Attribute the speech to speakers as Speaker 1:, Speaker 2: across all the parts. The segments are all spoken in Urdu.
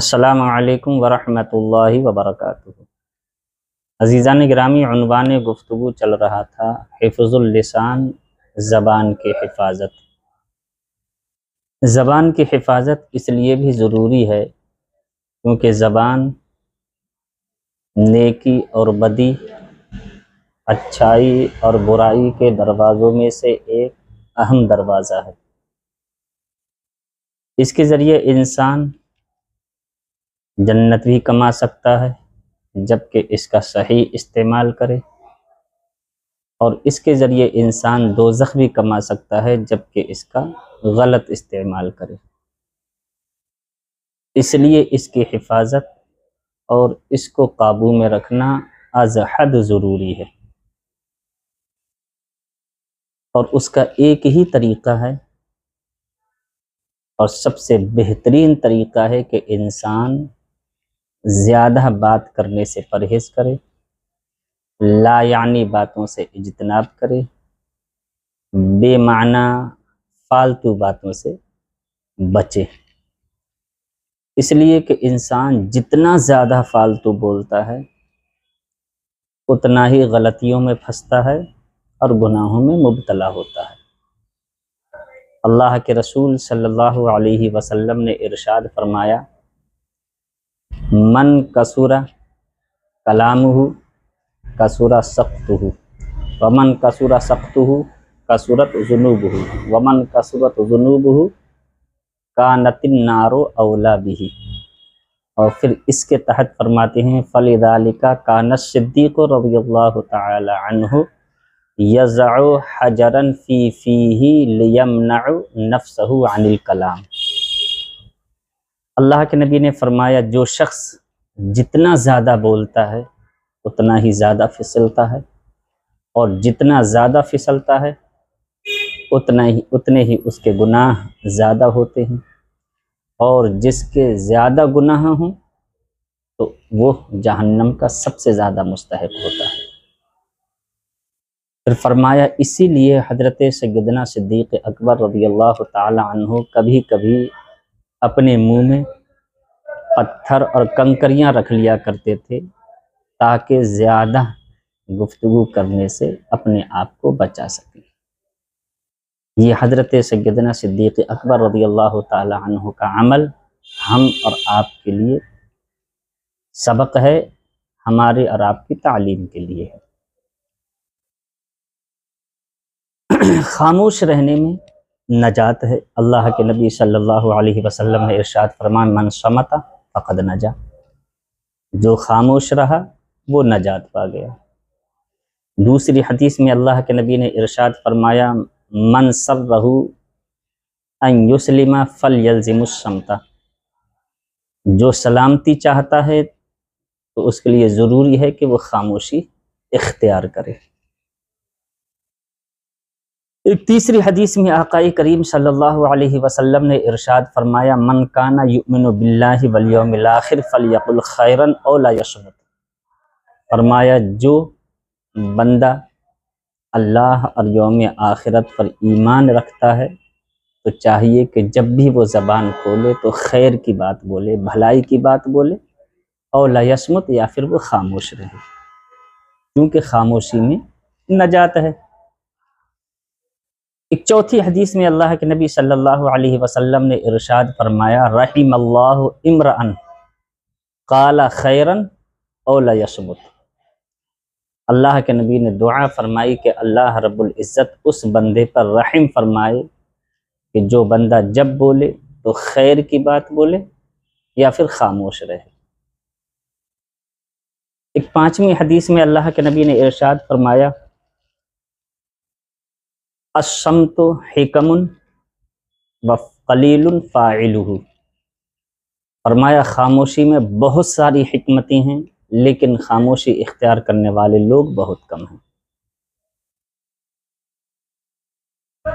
Speaker 1: السلام علیکم ورحمۃ اللہ وبرکاتہ۔ عزیزان گرامی، عنوان گفتگو چل رہا تھا حفظ اللسان، زبان کی حفاظت۔ زبان کی حفاظت اس لیے بھی ضروری ہے کیونکہ زبان نیکی اور بدی، اچھائی اور برائی کے دروازوں میں سے ایک اہم دروازہ ہے۔ اس کے ذریعے انسان جنت بھی کما سکتا ہے جبکہ اس کا صحیح استعمال کرے، اور اس کے ذریعے انسان دوزخ بھی کما سکتا ہے جبکہ اس کا غلط استعمال کرے۔ اس لیے اس کی حفاظت اور اس کو قابو میں رکھنا از حد ضروری ہے، اور اس کا ایک ہی طریقہ ہے اور سب سے بہترین طریقہ ہے کہ انسان زیادہ بات کرنے سے پرہیز کرے، لا یعنی باتوں سے اجتناب کرے، بے معنی فالتو باتوں سے بچے۔ اس لیے کہ انسان جتنا زیادہ فالتو بولتا ہے اتنا ہی غلطیوں میں پھنستا ہے اور گناہوں میں مبتلا ہوتا ہے۔ اللہ کے رسول صلی اللہ علیہ وسلم نے ارشاد فرمایا، من کثر کلامہ کثر سخطہ ومن کثر سخطہ کثرت ذنوبہ ومن کثرت ذنوبہ کانت النار اولی بہ۔ اور پھر اس کے تحت فرماتے ہیں فلذالک کان الصدیق رضی اللہ تعالی عنہ یضع حجرا فی فیہ لیمنع نفسہ عن الکلام۔ اللہ کے نبی نے فرمایا، جو شخص جتنا زیادہ بولتا ہے اتنا ہی زیادہ پھسلتا ہے، اور جتنا زیادہ پھسلتا ہے اتنے ہی اس کے گناہ زیادہ ہوتے ہیں، اور جس کے زیادہ گناہ ہوں تو وہ جہنم کا سب سے زیادہ مستحق ہوتا ہے۔ پھر فرمایا، اسی لیے حضرت سیدنا صدیق اکبر رضی اللہ تعالی عنہ کبھی کبھی اپنے منہ میں پتھر اور کنکریاں رکھ لیا کرتے تھے تاکہ زیادہ گفتگو کرنے سے اپنے آپ کو بچا سکیں۔ یہ حضرت سیدنا صدیق اکبر رضی اللہ تعالی عنہ کا عمل ہم اور آپ کے لیے سبق ہے، ہمارے اور آپ کی تعلیم کے لیے ہے۔ خاموش رہنے میں نجات ہے۔ اللہ کے نبی صلی اللہ علیہ وسلم نے ارشاد فرمایا، من صمت فقد نجا۔ جو خاموش رہا وہ نجات پا گیا۔ دوسری حدیث میں اللہ کے نبی نے ارشاد فرمایا، من سرہ ان یسلم فلیلزم الصمت۔ جو سلامتی چاہتا ہے تو اس کے لیے ضروری ہے کہ وہ خاموشی اختیار کرے۔ ایک تیسری حدیث میں آقا کریم صلی اللہ علیہ وسلم نے ارشاد فرمایا، من کان یؤمن باللہ والیوم الاخر فلیقل خیرا او لا یصمت۔ فرمایا، جو بندہ اللہ اور یوم آخرت پر ایمان رکھتا ہے تو چاہیے کہ جب بھی وہ زبان کھولے تو خیر کی بات بولے، بھلائی کی بات بولے، او لا یصمت، یا پھر وہ خاموش رہے، کیونکہ خاموشی میں نجات ہے۔ ایک چوتھی حدیث میں اللہ کے نبی صلی اللہ علیہ وسلم نے ارشاد فرمایا، رحم اللہ امرأ قال خیرا او لا یصمت۔ اللہ کے نبی نے دعا فرمائی کہ اللہ رب العزت اس بندے پر رحم فرمائے کہ جو بندہ جب بولے تو خیر کی بات بولے یا پھر خاموش رہے۔ ایک پانچویں حدیث میں اللہ کے نبی نے ارشاد فرمایا، الصمت حکم وقلیل فاعلہ۔ فرمایا، خاموشی میں بہت ساری حکمتیں ہیں لیکن خاموشی اختیار کرنے والے لوگ بہت کم ہیں۔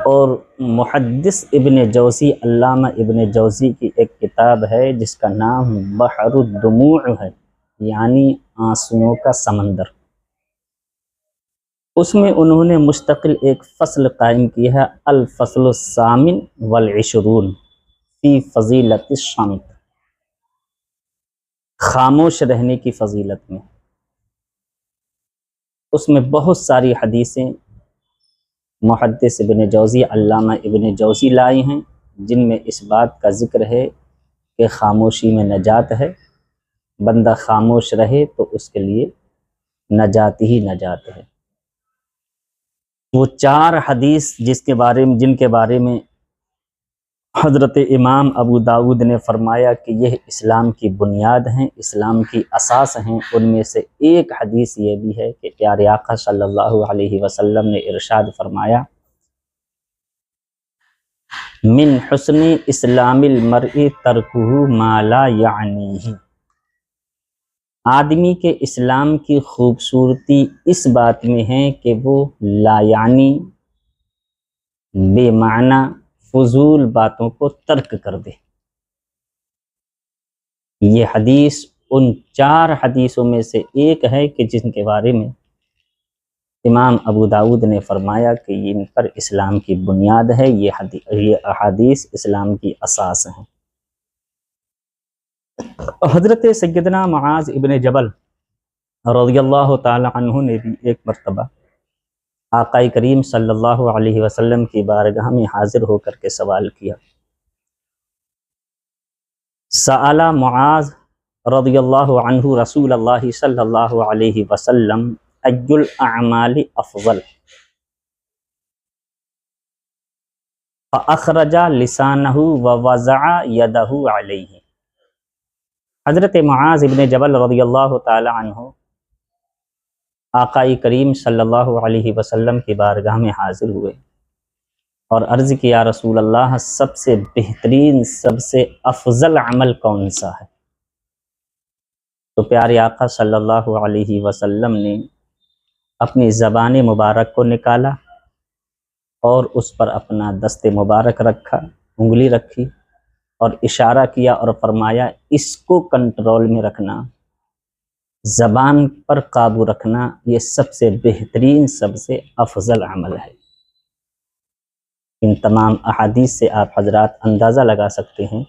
Speaker 1: اور محدث ابن جوزی، علامہ ابن جوزی کی ایک کتاب ہے جس کا نام بحر الدموع ہے، یعنی آنسوؤں کا سمندر۔ اس میں انہوں نے مستقل ایک فصل قائم کی ہے، الفصل الثامن والعشرون فی فضیلت الصمت۔ خاموش رہنے کی فضیلت میں، اس میں بہت ساری حدیثیں محدث ابن جوزی، علامہ ابن جوزی لائے ہیں، جن میں اس بات کا ذکر ہے کہ خاموشی میں نجات ہے، بندہ خاموش رہے تو اس کے لیے نجات ہی نجات ہے۔ وہ 4 حدیث جن کے بارے میں حضرت امام ابو داؤد نے فرمایا کہ یہ اسلام کی بنیاد ہیں، اسلام کی اساس ہیں، ان میں سے ایک حدیث یہ بھی ہے کہ پیارے آقا صلی اللہ علیہ وسلم نے ارشاد فرمایا، من حسن اسلام المرء ترکہ ما لا یعنیہ، آدمی کے اسلام کی خوبصورتی اس بات میں ہے کہ وہ لا یعنی بے معنی فضول باتوں کو ترک کر دے۔ یہ حدیث ان 4 حدیثوں میں سے ایک ہے کہ جن کے بارے میں امام ابو داؤد نے فرمایا کہ ان پر اسلام کی بنیاد ہے، یہ احادیث اسلام کی اساس ہیں۔ حضرت سیدنا معاذ ابن جبل رضی اللہ تعالی عنہ نے بھی ایک مرتبہ آقا کریم صلی اللہ علیہ وسلم کی بارگاہ میں حاضر ہو کر کے سوال کیا، سأل معاذ رضی اللہ عنہ رسول اللہ صلی اللہ علیہ وسلم ای الاعمال افضل، فاخرج لسانہ ووضع یدہ علیہ۔ حضرت معاذ ابن جبل رضی اللہ تعالی عنہ آقا کریم صلی اللہ علیہ وسلم کی بارگاہ میں حاضر ہوئے اور عرض کیا، رسول اللہ سب سے بہترین، سب سے افضل عمل کون سا ہے؟ تو پیارے آقا صلی اللہ علیہ وسلم نے اپنی زبان مبارک کو نکالا اور اس پر اپنا دست مبارک رکھا، انگلی رکھی اور اشارہ کیا اور فرمایا، اس کو کنٹرول میں رکھنا، زبان پر قابو رکھنا، یہ سب سے بہترین، سب سے افضل عمل ہے۔ ان تمام احادیث سے آپ حضرات اندازہ لگا سکتے ہیں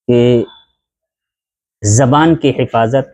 Speaker 1: کہ زبان کی حفاظت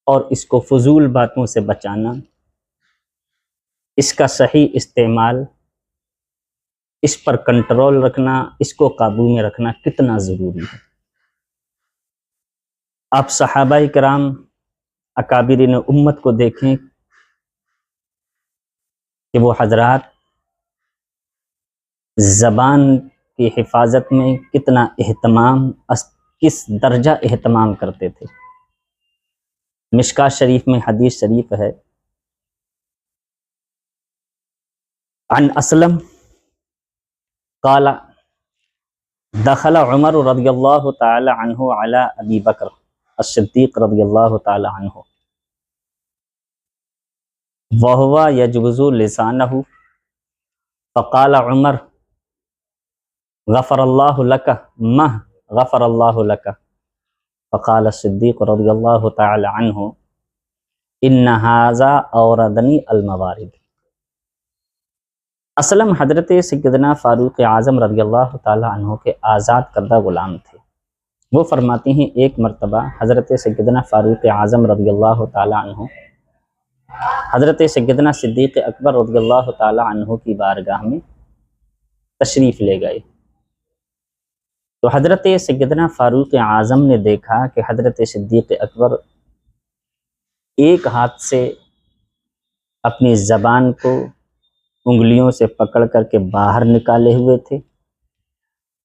Speaker 1: اور اس کو فضول باتوں سے بچانا، اس کا صحیح استعمال، اس پر کنٹرول رکھنا، اس کو قابو میں رکھنا کتنا ضروری ہے۔ آپ صحابہ کرام اکابرین امت کو دیکھیں کہ وہ حضرات زبان کی حفاظت میں کتنا اہتمام، کس درجہ اہتمام کرتے تھے۔ مشکاۃ شریف میں حدیث شریف ہے، عن اسلم قال دخل عمر رضی اللہ تعالی عنہ علی ابی بکر الصدیق رضی اللہ تعالی عنہ وہو یجوز لسانہ فقال عمر غفر اللہ لک مہ غفر اللہ لک، فقال الصدیق رضی اللہ تعالی عنہ ان ھذا اوردنی الموارد۔ اسلم حضرت سیدنا فاروق اعظم رضی اللہ تعالی عنہ کے آزاد کردہ غلام تھے۔ وہ فرماتے ہیں ایک مرتبہ حضرت سیدنا فاروق اعظم رضی اللہ تعالی عنہ حضرت سیدنا صدیق اکبر رضی اللہ تعالی عنہ کی بارگاہ میں تشریف لے گئے، تو حضرت سیدنا فاروق اعظم نے دیکھا کہ حضرت صدیق اکبر ایک ہاتھ سے اپنی زبان کو انگلیوں سے پکڑ کر کے باہر نکالے ہوئے تھے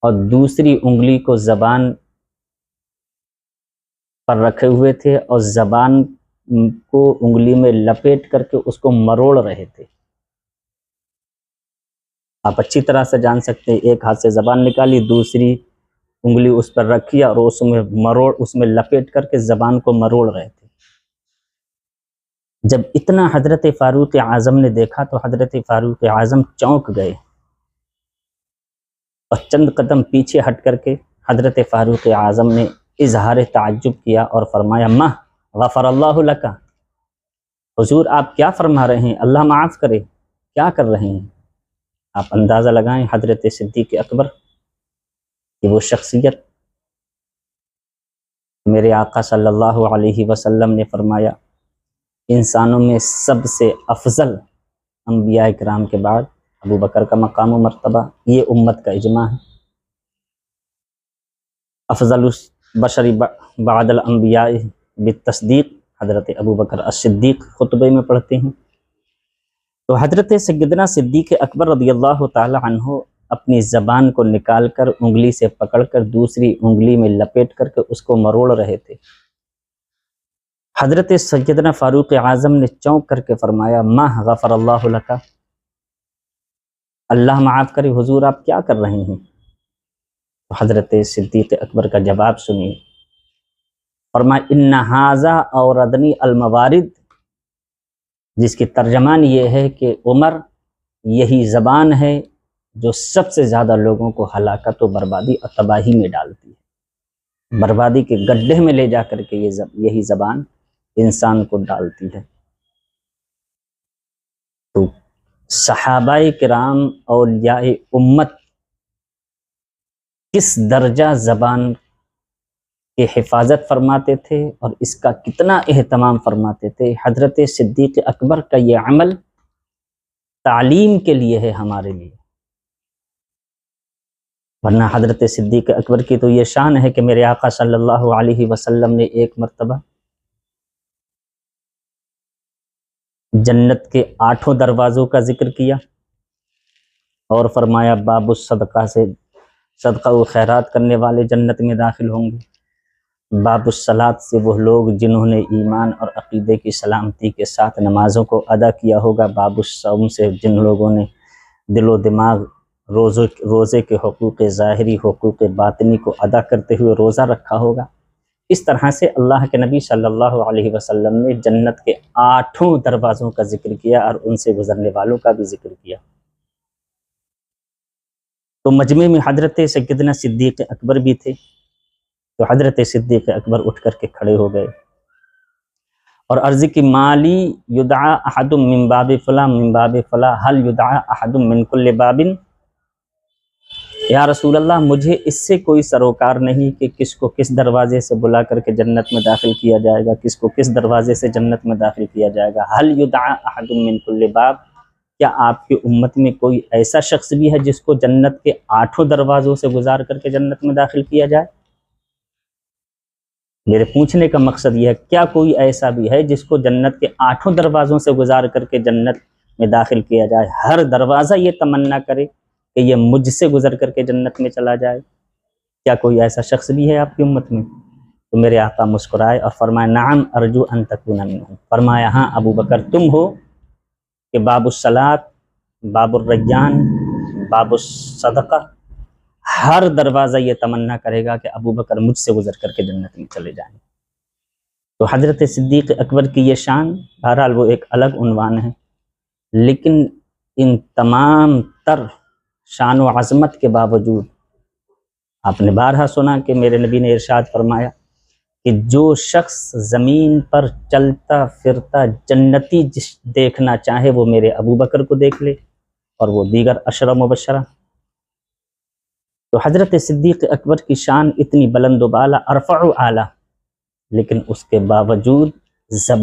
Speaker 1: اور دوسری انگلی کو زبان پر رکھے ہوئے تھے اور زبان کو انگلی میں لپیٹ کر کے اس کو مروڑ رہے تھے۔ آپ اچھی طرح سے جان سکتے ہیں، ایک ہاتھ سے زبان نکالی، دوسری انگلی اس پر رکھی اور اس میں لپیٹ کر کے زبان کو مروڑ رہے تھے۔ جب اتنا حضرت فاروق اعظم نے دیکھا تو حضرت فاروق اعظم چونک گئے اور چند قدم پیچھے ہٹ کر کے حضرت فاروق اعظم نے اظہار تعجب کیا اور فرمایا، مہ غفر اللہ لک، حضور آپ کیا فرما رہے ہیں، اللہ معاف کرے، کیا کر رہے ہیں؟ آپ اندازہ لگائیں حضرت صدیق اکبر کہ وہ شخصیت میرے آقا صلی اللہ علیہ وسلم نے فرمایا انسانوں میں سب سے افضل انبیاء کرام کے بعد ابو بکر کا مقام و مرتبہ، یہ امت کا اجماع ہے۔ افضل البشر بعد الانبیاء بالتصدیق، حضرت ابو بکر الصدیق خطبے میں پڑھتے ہیں۔ تو حضرت سیدنا صدیق اکبر رضی اللہ تعالی عنہ اپنی زبان کو نکال کر انگلی سے پکڑ کر دوسری انگلی میں لپیٹ کر کے اس کو مروڑ رہے تھے۔ حضرت سیدنا فاروق اعظم نے چونک کر کے فرمایا ما غفر اللہ لک، اللہ معاف کرے حضور آپ کیا کر رہے ہیں؟ تو حضرت صدیق اکبر کا جواب سنیے، فرمایا ان ھذا اوردنی الموارد، جس کی ترجمان یہ ہے کہ عمر یہی زبان ہے جو سب سے زیادہ لوگوں کو ہلاکت و بربادی اور تباہی میں ڈالتی ہے، بربادی کے گڈھے میں لے جا کر کے یہی زبان انسان کو ڈالتی ہے۔ تو صحابہ کرام اولیاء امت کس درجہ زبان کی حفاظت فرماتے تھے اور اس کا کتنا اہتمام فرماتے تھے۔ حضرت صدیق اکبر کا یہ عمل تعلیم کے لیے ہے ہمارے لیے، ورنہ حضرت صدیق اکبر کی تو یہ شان ہے کہ میرے آقا صلی اللہ علیہ وسلم نے ایک مرتبہ جنت کے 8 دروازوں کا ذکر کیا اور فرمایا باب الصدقہ سے صدقہ و خیرات کرنے والے جنت میں داخل ہوں گے، باب الصلاۃ سے وہ لوگ جنہوں نے ایمان اور عقیدے کی سلامتی کے ساتھ نمازوں کو ادا کیا ہوگا، باب الصوم سے جن لوگوں نے دل و دماغ روزے کے حقوق ظاہری حقوق باطنی کو ادا کرتے ہوئے روزہ رکھا ہوگا۔ اس طرح سے اللہ کے نبی صلی اللہ علیہ وسلم نے جنت کے 8 دروازوں کا ذکر کیا اور ان سے گزرنے والوں کا بھی ذکر کیا۔ تو مجمع میں حضرت سیدنا صدیق اکبر بھی تھے، تو حضرت صدیق اکبر اٹھ کر کے کھڑے ہو گئے اور عرض کی مالی یدعا احد من باب فلاں من باب فلاں هل یدعا احد من کل باب، یا رسول اللہ مجھے اس سے کوئی سروکار نہیں کہ کس کو کس دروازے سے بلا کر کے جنت میں داخل کیا جائے گا، کس کو کس دروازے سے جنت میں داخل کیا جائے گا۔ هل یدعا احد من کل باب، کیا آپ کی امت میں کوئی ایسا شخص بھی ہے جس کو جنت کے 8 دروازوں سے گزار کر کے جنت میں داخل کیا جائے؟ میرے پوچھنے کا مقصد یہ ہے کیا کوئی ایسا بھی ہے جس کو جنت کے 8 دروازوں سے گزار کر کے جنت میں داخل کیا جائے، ہر دروازہ یہ تمنا کرے کہ یہ مجھ سے گزر کر کے جنت میں چلا جائے؟ کیا کوئی ایسا شخص بھی ہے آپ کی امت میں؟ تو میرے آقا مسکرائے اور فرمایا نعم ارجو ان تکون منہم، فرمایا ہاں ابو بکر تم ہو کہ باب الصلاۃ، باب الریان، باب الصدقہ، ہر دروازہ یہ تمنا کرے گا کہ ابو بکر مجھ سے گزر کر کے جنت میں چلے جائیں۔ تو حضرت صدیق اکبر کی یہ شان، بہرحال وہ ایک الگ عنوان ہے، لیکن ان تمام تر شان و عظمت کے باوجود آپ نے بارہا سنا کہ میرے نبی نے ارشاد فرمایا کہ جو شخص زمین پر چلتا پھرتا جنتی دیکھنا چاہے وہ میرے ابو بکر کو دیکھ لے اور وہ دیگر عشرہ مبشرہ۔ تو حضرت صدیق اکبر کی شان اتنی بلند و بالا، ارفع و اعلیٰ، لیکن اس کے باوجود